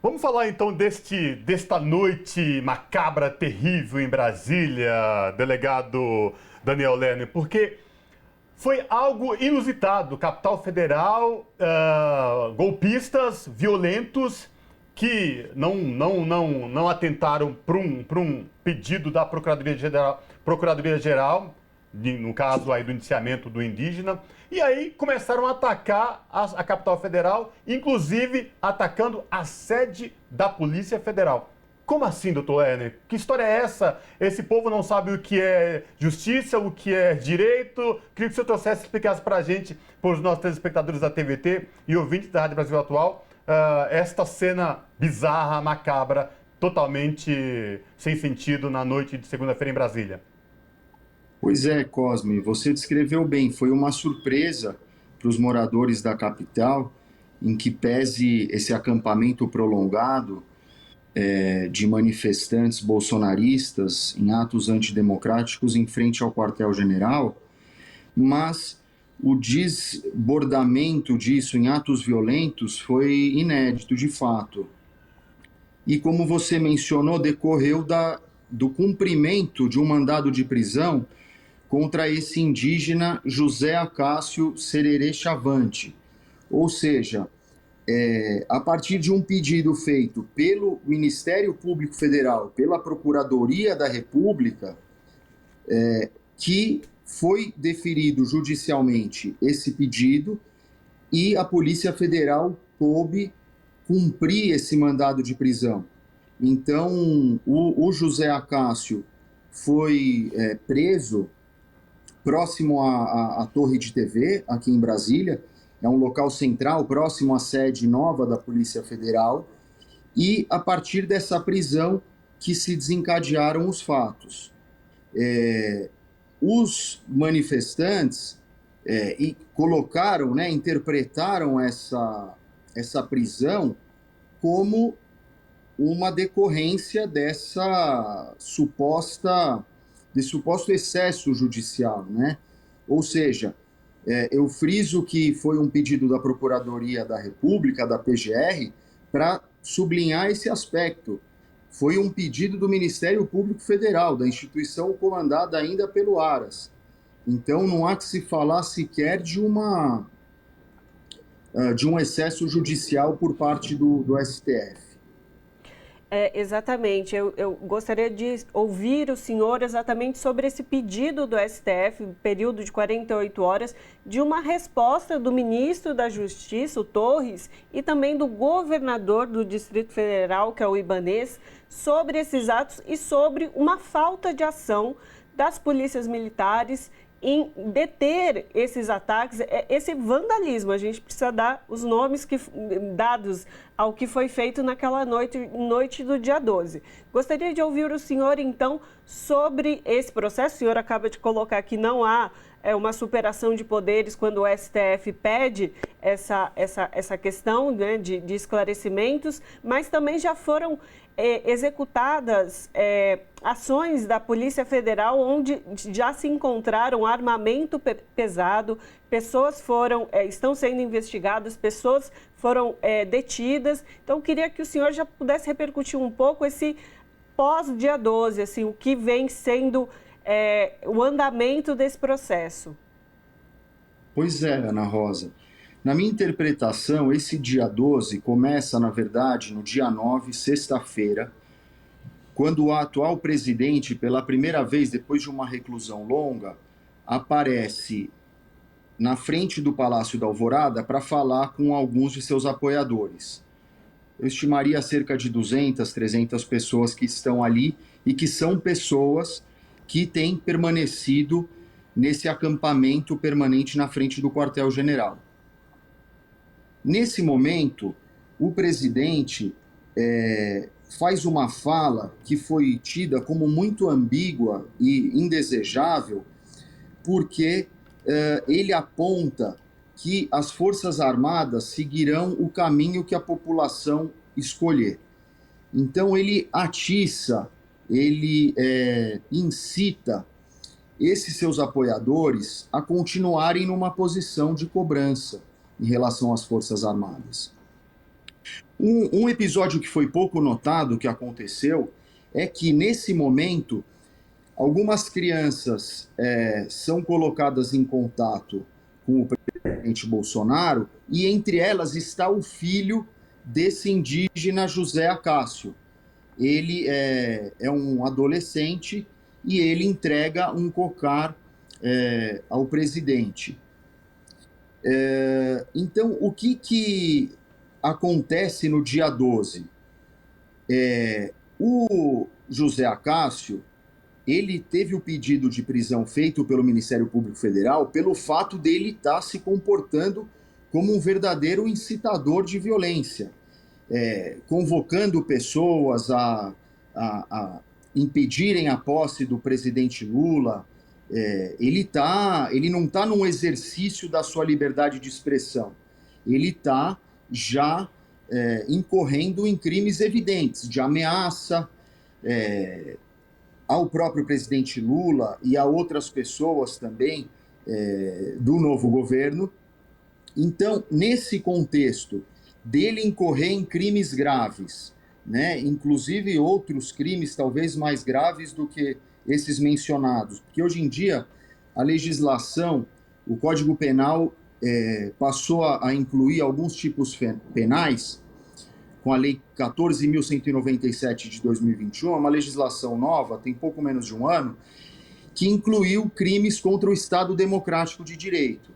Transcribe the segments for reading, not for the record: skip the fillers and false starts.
Vamos falar então desta noite macabra, terrível em Brasília, delegado Daniel Lerner, porque foi algo inusitado. Capital Federal, golpistas violentos que não atentaram para um pedido da Procuradoria-Geral, no caso aí do indiciamento do indígena, e aí começaram a atacar a capital federal, inclusive atacando a sede da Polícia Federal. Como assim, doutor Lerner? Que história é essa? Esse povo não sabe o que é justiça, o que é direito. Queria que o senhor trouxesse e explicasse para a gente, para os nossos telespectadores da TVT e ouvintes da Rádio Brasil Atual, esta cena bizarra, macabra, totalmente sem sentido na noite de segunda-feira em Brasília. Pois é, Cosme, você descreveu bem. Foi uma surpresa para os moradores da capital, em que pese esse acampamento prolongado de manifestantes bolsonaristas em atos antidemocráticos em frente ao quartel-general, mas o desbordamento disso em atos violentos foi inédito, de fato. E como você mencionou, decorreu do cumprimento de um mandado de prisão contra esse indígena José Acácio Sererê Chavante. Ou seja, a partir de um pedido feito pelo Ministério Público Federal, pela Procuradoria da República, que foi deferido judicialmente esse pedido e a Polícia Federal coube cumprir esse mandado de prisão. Então, o José Acácio foi preso próximo à Torre de TV, aqui em Brasília. É um local central, próximo à sede nova da Polícia Federal. E, a partir dessa prisão, que se desencadearam os fatos. Os manifestantes colocaram, interpretaram essa prisão como uma decorrência desse suposto excesso judicial, né? Ou seja, eu friso que foi um pedido da Procuradoria da República, da PGR, para sublinhar esse aspecto. Foi um pedido do Ministério Público Federal, da instituição comandada ainda pelo Aras. Então, não há que se falar sequer de um excesso judicial por parte do STF. Exatamente. Eu gostaria de ouvir o senhor exatamente sobre esse pedido do STF, período de 48 horas, de uma resposta do ministro da Justiça, o Torres, e também do governador do Distrito Federal, que é o Ibanez, sobre esses atos e sobre uma falta de ação das polícias militares em deter esses ataques, esse vandalismo. A gente precisa dar os nomes dados ao que foi feito naquela noite do dia 12. Gostaria de ouvir o senhor, então, sobre esse processo. O senhor acaba de colocar que não há uma superação de poderes quando o STF pede essa questão, né, de esclarecimentos, mas também já foram executadas ações da Polícia Federal onde já se encontraram armamento pesado, pessoas estão sendo investigadas, pessoas foram detidas. Então, eu queria que o senhor já pudesse repercutir um pouco esse pós-dia 12, assim, o que vem sendo o andamento desse processo. Pois é, Ana Rosa. Na minha interpretação, esse dia 12 começa, na verdade, no dia 9, sexta-feira, quando o atual presidente, pela primeira vez depois de uma reclusão longa, aparece na frente do Palácio da Alvorada para falar com alguns de seus apoiadores. Eu estimaria cerca de 200, 300 pessoas que estão ali e que são pessoas que têm permanecido nesse acampamento permanente na frente do quartel-general. Nesse momento, o presidente faz uma fala que foi tida como muito ambígua e indesejável, porque ele aponta que as Forças Armadas seguirão o caminho que a população escolher. Então, ele atiça, ele incita esses seus apoiadores a continuarem numa posição de cobrança em relação às Forças Armadas. Um episódio que foi pouco notado, que aconteceu, é que nesse momento algumas crianças são colocadas em contato com o presidente Bolsonaro e entre elas está o filho desse indígena José Acácio. Ele é um adolescente e ele entrega um cocar ao presidente. Então, o que acontece no dia 12? O José Acácio, ele teve o pedido de prisão feito pelo Ministério Público Federal pelo fato dele estar se comportando como um verdadeiro incitador de violência, convocando pessoas a impedirem a posse do presidente Lula. Ele não está num exercício da sua liberdade de expressão, ele está já incorrendo em crimes evidentes de ameaça ao próprio presidente Lula e a outras pessoas também do novo governo. Então, nesse contexto dele incorrer em crimes graves, né, inclusive outros crimes talvez mais graves do que esses mencionados, porque hoje em dia a legislação, o Código Penal passou a incluir alguns tipos penais, com a Lei 14.197 de 2021, uma legislação nova, tem pouco menos de um ano, que incluiu crimes contra o Estado Democrático de Direito.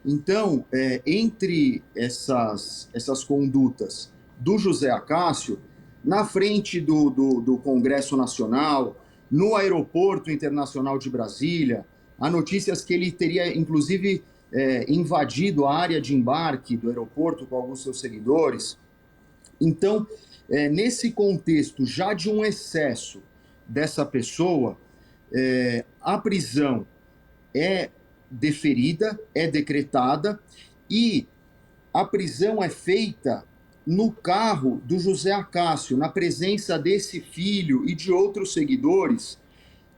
Então, entre essas condutas do José Acácio, na frente do Congresso Nacional, no Aeroporto Internacional de Brasília, há notícias que ele teria, inclusive, invadido a área de embarque do aeroporto com alguns seus seguidores. Então, nesse contexto já de um excesso dessa pessoa, a prisão é deferida, é decretada, e a prisão é feita no carro do José Acácio, na presença desse filho e de outros seguidores,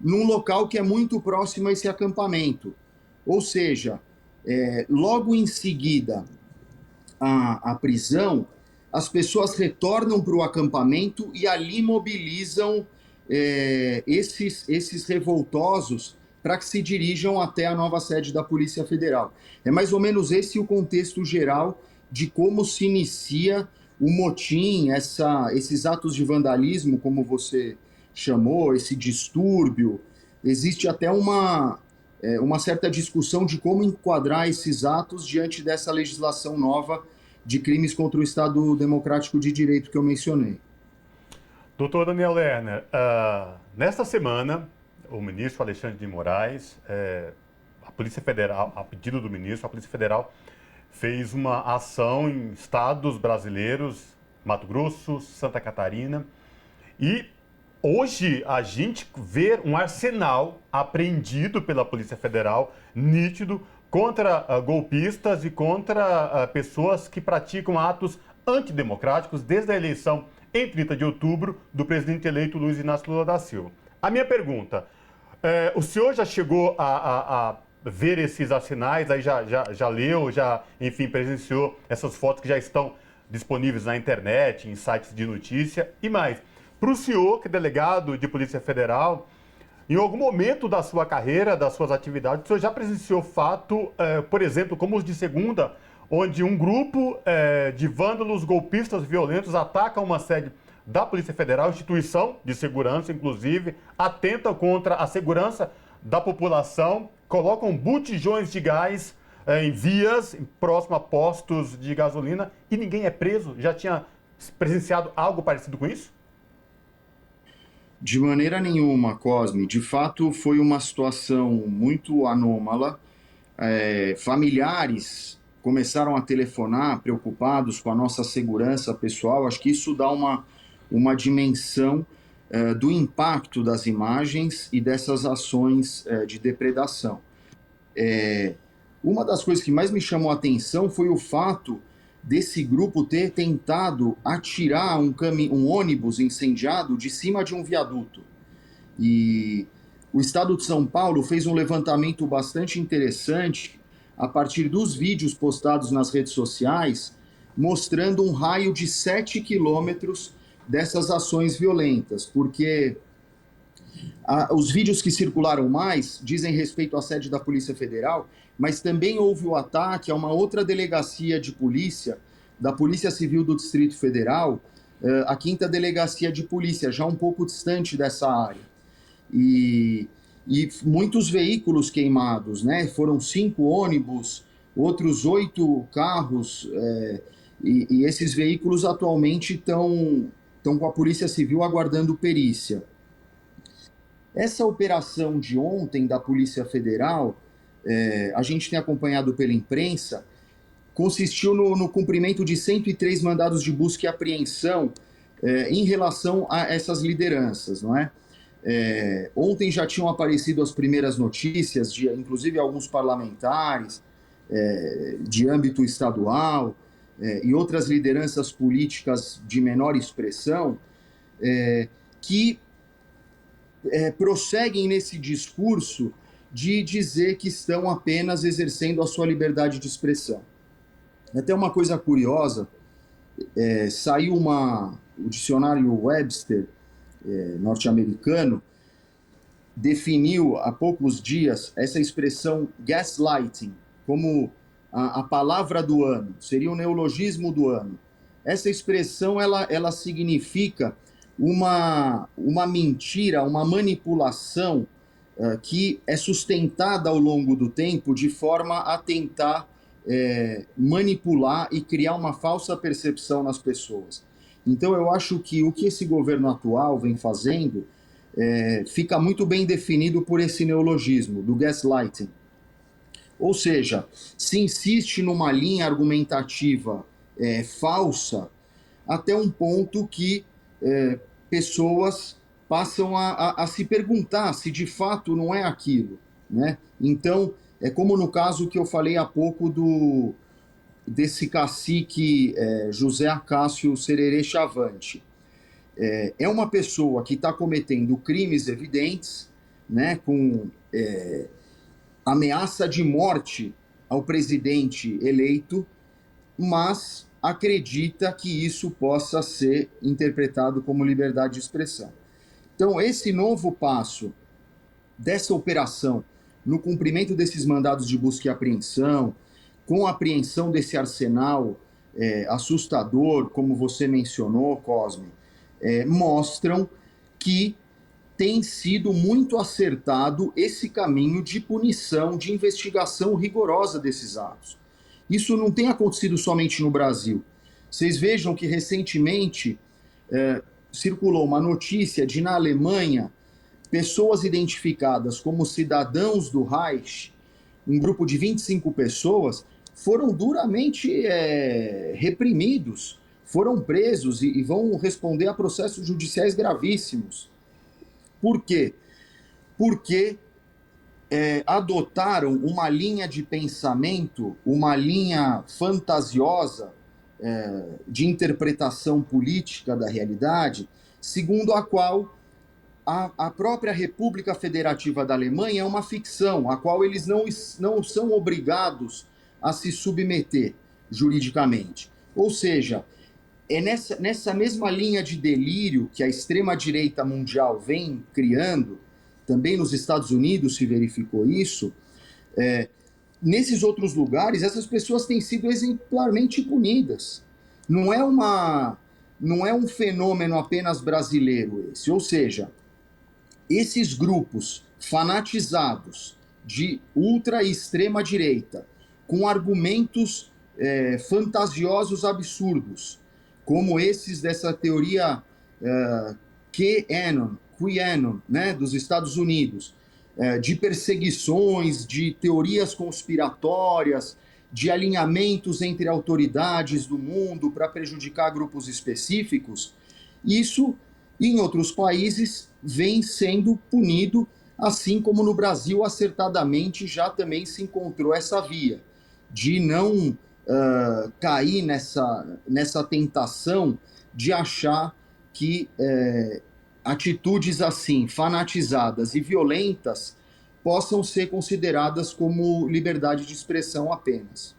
num local que é muito próximo a esse acampamento. Ou seja, logo em seguida à prisão, as pessoas retornam para o acampamento e ali mobilizam esses revoltosos para que se dirijam até a nova sede da Polícia Federal. É mais ou menos esse o contexto geral de como se inicia o motim, esses atos de vandalismo, como você chamou, esse distúrbio. Existe até uma certa discussão de como enquadrar esses atos diante dessa legislação nova de crimes contra o Estado Democrático de Direito que eu mencionei. Doutor Daniel Lerner, nesta semana, o ministro Alexandre de Moraes, a Polícia Federal, a pedido do ministro, a Polícia Federal fez uma ação em estados brasileiros, Mato Grosso, Santa Catarina, e hoje a gente vê um arsenal apreendido pela Polícia Federal, nítido, contra golpistas e contra pessoas que praticam atos antidemocráticos desde a eleição em 30 de outubro do presidente eleito Luiz Inácio Lula da Silva. A minha pergunta, o senhor já chegou a ver esses arsenais, aí já leu, enfim, presenciou essas fotos que já estão disponíveis na internet, em sites de notícia e mais. Para o senhor, que é delegado de Polícia Federal, em algum momento da sua carreira, das suas atividades, o senhor já presenciou fato, por exemplo, como os de segunda, onde um grupo de vândalos golpistas violentos ataca uma sede da Polícia Federal, instituição de segurança, inclusive, atenta contra a segurança da população, colocam botijões de gás em vias, próximo a postos de gasolina, e ninguém é preso? Já tinha presenciado algo parecido com isso? De maneira nenhuma, Cosme. De fato, foi uma situação muito anômala. Familiares começaram a telefonar preocupados com a nossa segurança pessoal. Acho que isso dá uma dimensão do impacto das imagens e dessas ações de depredação. Uma das coisas que mais me chamou a atenção foi o fato desse grupo ter tentado atirar um ônibus incendiado de cima de um viaduto. E o Estado de São Paulo fez um levantamento bastante interessante a partir dos vídeos postados nas redes sociais, mostrando um raio de 7 quilômetros dessas ações violentas, porque os vídeos que circularam mais dizem respeito à sede da Polícia Federal, mas também houve o ataque a uma outra delegacia de polícia, da Polícia Civil do Distrito Federal, a 5ª Delegacia de Polícia, já um pouco distante dessa área. E muitos veículos queimados, né? Foram 5 ônibus, outros 8 carros, e esses veículos atualmente estão com a Polícia Civil aguardando perícia. Essa operação de ontem da Polícia Federal, a gente tem acompanhado pela imprensa, consistiu no cumprimento de 103 mandados de busca e apreensão em relação a essas lideranças, não é? Ontem já tinham aparecido as primeiras notícias, de inclusive alguns parlamentares de âmbito estadual e outras lideranças políticas de menor expressão, que prosseguem nesse discurso de dizer que estão apenas exercendo a sua liberdade de expressão. Até uma coisa curiosa, saiu o dicionário Webster norte-americano, definiu há poucos dias essa expressão gaslighting como a palavra do ano, seria o neologismo do ano. Essa expressão ela significa uma mentira, uma manipulação que é sustentada ao longo do tempo de forma a tentar manipular e criar uma falsa percepção nas pessoas. Então eu acho que o que esse governo atual vem fazendo fica muito bem definido por esse neologismo do gaslighting. Ou seja, se insiste numa linha argumentativa falsa até um ponto que pessoas passam a se perguntar se de fato não é aquilo, né? Então, é como no caso que eu falei há pouco desse cacique José Acácio Sererê Chavante. É uma pessoa que está cometendo crimes evidentes, né, com ameaça de morte ao presidente eleito, mas acredita que isso possa ser interpretado como liberdade de expressão. Então, esse novo passo dessa operação, no cumprimento desses mandados de busca e apreensão, com a apreensão desse arsenal assustador, como você mencionou, Cosme, mostram que tem sido muito acertado esse caminho de punição, de investigação rigorosa desses atos. Isso não tem acontecido somente no Brasil. Vocês vejam que recentemente circulou uma notícia de, na Alemanha, pessoas identificadas como cidadãos do Reich, um grupo de 25 pessoas, foram duramente reprimidos, foram presos e vão responder a processos judiciais gravíssimos. Por quê? Porque adotaram uma linha de pensamento, uma linha fantasiosa de interpretação política da realidade, segundo a qual a própria República Federativa da Alemanha é uma ficção, a qual eles não são obrigados a se submeter juridicamente. Ou seja, é nessa mesma linha de delírio que a extrema-direita mundial vem criando, também nos Estados Unidos se verificou isso, nesses outros lugares essas pessoas têm sido exemplarmente punidas. Não é um fenômeno apenas brasileiro esse, ou seja, esses grupos fanatizados de ultra e extrema direita, com argumentos fantasiosos absurdos, como esses dessa teoria QAnon, né, dos Estados Unidos, de perseguições, de teorias conspiratórias, de alinhamentos entre autoridades do mundo para prejudicar grupos específicos, isso, em outros países, vem sendo punido, assim como no Brasil, acertadamente, já também se encontrou essa via, de não cair nessa tentação de achar que atitudes assim, fanatizadas e violentas, possam ser consideradas como liberdade de expressão apenas.